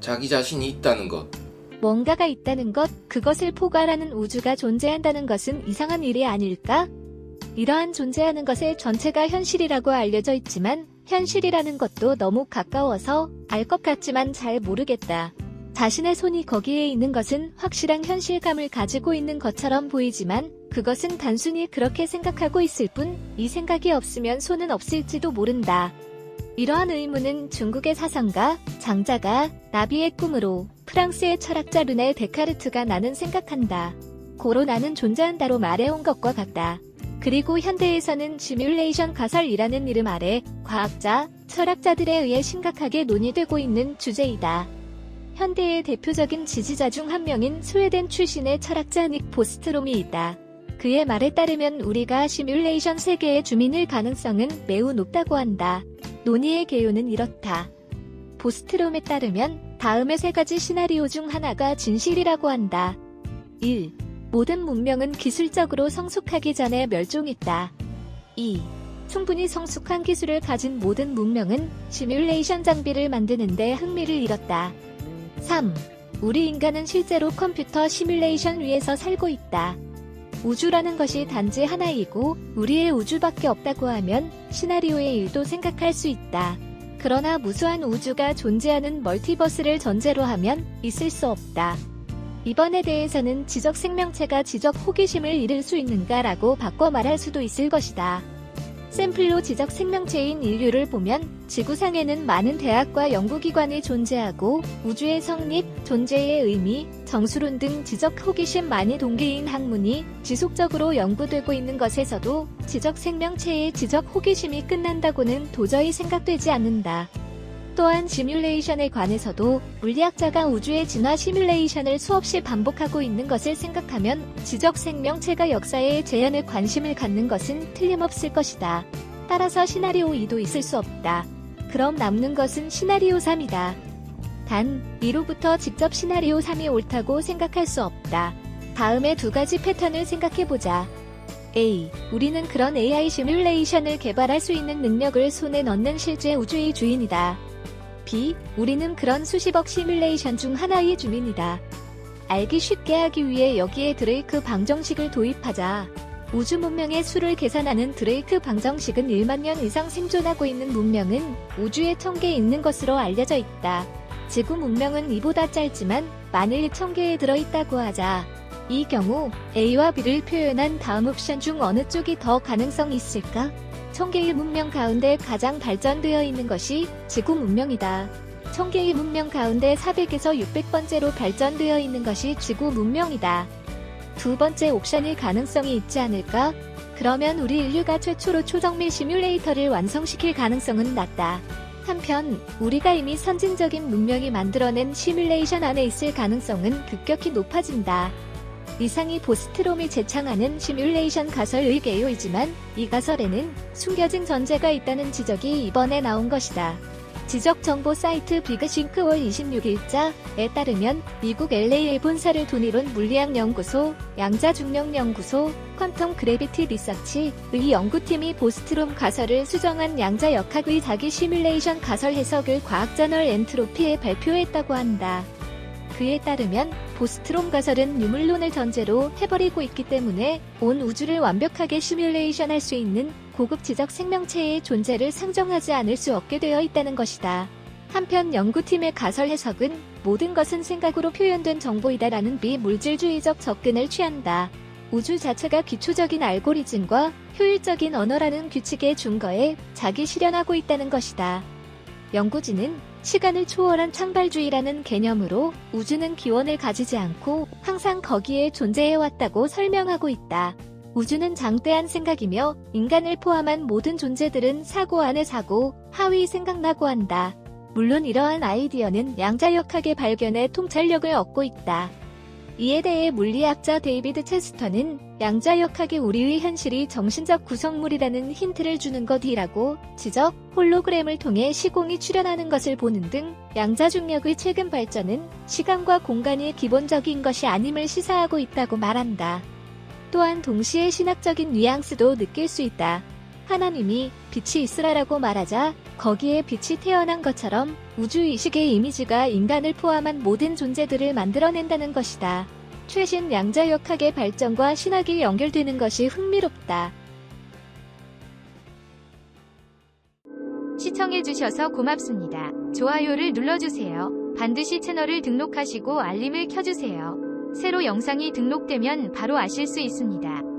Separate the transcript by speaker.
Speaker 1: 자기 자신이 있다는 것.
Speaker 2: 뭔가가 있다는 것, 그것을 포괄하는 우주가 존재한다는 것은 이상한 일이 아닐까? 이러한 존재하는 것의 전체가 현실이라고 알려져 있지만 현실이라는 것도 너무 가까워서 알 것 같지만 잘 모르겠다. 자신의 손이 거기에 있는 것은 확실한 현실감을 가지고 있는 것처럼 보이지만 그것은 단순히 그렇게 생각하고 있을 뿐 이 생각이 없으면 손은 없을지도 모른다. 이러한 의문은 중국의 사상가, 장자가 나비의 꿈으로 프랑스의 철학자 르네 데카르트가 나는 생각한다. 고로 나는 존재한다로 말해온 것과 같다. 그리고 현대에서는 시뮬레이션 가설이라는 이름 아래 과학자, 철학자들에 의해 심각하게 논의되고 있는 주제이다. 현대의 대표적인 지지자 중 한 명인 스웨덴 출신의 철학자 닉 보스트롬이 있다. 그의 말에 따르면 우리가 시뮬레이션 세계의 주민일 가능성은 매우 높다고 한다. 논의의 개요는 이렇다. 보스트롬에 따르면 다음의 세 가지 시나리오 중 하나가 진실이라고 한다. 1. 모든 문명은 기술적으로 성숙하기 전에 멸종했다. 2. 충분히 성숙한 기술을 가진 모든 문명은 시뮬레이션 장비를 만드는 데 흥미를 잃었다. 3. 우리 인간은 실제로 컴퓨터 시뮬레이션 위에서 살고 있다. 우주라는 것이 단지 하나이고 우리의 우주밖에 없다고 하면 시나리오의 1도 생각할 수 있다. 그러나 무수한 우주가 존재하는 멀티버스를 전제로 하면 있을 수 없다. 이번에 대해서는 지적 생명체가 지적 호기심을 잃을 수 있는가라고 바꿔 말할 수도 있을 것이다. 샘플로 지적 생명체인 인류를 보면 지구상에는 많은 대학과 연구기관이 존재하고 우주의 성립, 존재의 의미, 정수론 등 지적 호기심 동기인 학문이 지속적으로 연구되고 있는 것에서도 지적 생명체의 지적 호기심이 끝난다고는 도저히 생각되지 않는다. 또한 시뮬레이션에 관해서도 물리학자가 우주의 진화 시뮬레이션을 수없이 반복하고 있는 것을 생각하면 지적 생명체가 역사에 제한에 관심을 갖는 것은 틀림없을 것이다. 따라서 시나리오 2도 있을 수 없다. 그럼 남는 것은 시나리오 3이다. 단, 2로부터 직접 시나리오 3이 옳다고 생각할 수 없다. 다음의 두 가지 패턴을 생각해보자. A. 우리는 그런 AI 시뮬레이션을 개발할 수 있는 능력을 손에 넣는 실제 우주의 주인이다. B. 우리는 그런 수십억 시뮬레이션 중 하나의 주민이다. 알기 쉽게 하기 위해 여기에 드레이크 방정식을 도입하자. 우주 문명의 수를 계산하는 드레이크 방정식은 1만 년 이상 생존하고 있는 문명은 우주에 1000개 있는 것으로 알려져 있다. 지구 문명은 이보다 짧지만 만일 1000개에 들어있다고 하자. 이 경우 A와 B를 표현한 다음 옵션 중 어느 쪽이 더 가능성이 있을까? 1000개의 문명 가운데 가장 발전되어 있는 것이 지구 문명이다. 1000개의 문명 가운데 400에서 600번째로 발전되어 있는 것이 지구 문명이다. 두 번째 옵션이 가능성이 있지 않을까? 그러면 우리 인류가 최초로 초정밀 시뮬레이터를 완성시킬 가능성은 낮다. 한편 우리가 이미 선진적인 문명이 만들어낸 시뮬레이션 안에 있을 가능성은 급격히 높아진다. 이상이 보스트롬이 제창하는 시뮬레이션 가설의 개요이지만 이 가설에는 숨겨진 전제가 있다는 지적이 이번에 나온 것이다. 지적 정보 사이트 비그싱크월 26일자에 따르면 미국 LA의 본사를 둔 이론 물리학 연구소, 양자중력연구소, 퀀텀 그래비티 리서치의 연구팀이 보스트롬 가설을 수정한 양자역학의 자기 시뮬레이션 가설 해석을 과학저널 엔트로피에 발표했다고 한다. 그에 따르면 보스트롬 가설은 유물론을 전제로 해버리고 있기 때문에 온 우주를 완벽하게 시뮬레이션할 수 있는 고급 지적 생명체의 존재를 상정하지 않을 수 없게 되어 있다는 것이다. 한편 연구팀의 가설 해석은 모든 것은 생각으로 표현된 정보이다라는 비물질주의적 접근을 취한다. 우주 자체가 기초적인 알고리즘과 효율적인 언어라는 규칙의 준거에 자기 실현하고 있다는 것이다. 연구진은 시간을 초월한 창발주의라는 개념으로 우주는 기원을 가지지 않고 항상 거기에 존재해왔다고 설명하고 있다. 우주는 장대한 생각이며 인간을 포함한 모든 존재들은 사고 안에 사고, 하위 생각나고 한다. 물론 이러한 아이디어는 양자역학의 발견에 통찰력을 얻고 있다. 이에 대해 물리학자 데이비드 체스터는 양자역학이 우리의 현실이 정신적 구성물이라는 힌트를 주는 것이라고 지적, 홀로그램을 통해 시공이 출현하는 것을 보는 등 양자중력의 최근 발전은 시간과 공간이 기본적인 것이 아님을 시사하고 있다고 말한다. 또한 동시에 신학적인 뉘앙스도 느낄 수 있다. 하나님이 빛이 있으라라고 말하자 거기에 빛이 태어난 것처럼 우주의식의 이미지가 인간을 포함한 모든 존재들을 만들어낸다는 것이다. 최신 양자역학의 발전과 신학이 연결되는 것이 흥미롭다. 시청해주셔서 고맙습니다. 좋아요를 눌러주세요. 반드시 채널을 등록하시고 알림을 켜주세요. 새로 영상이 등록되면 바로 아실 수 있습니다.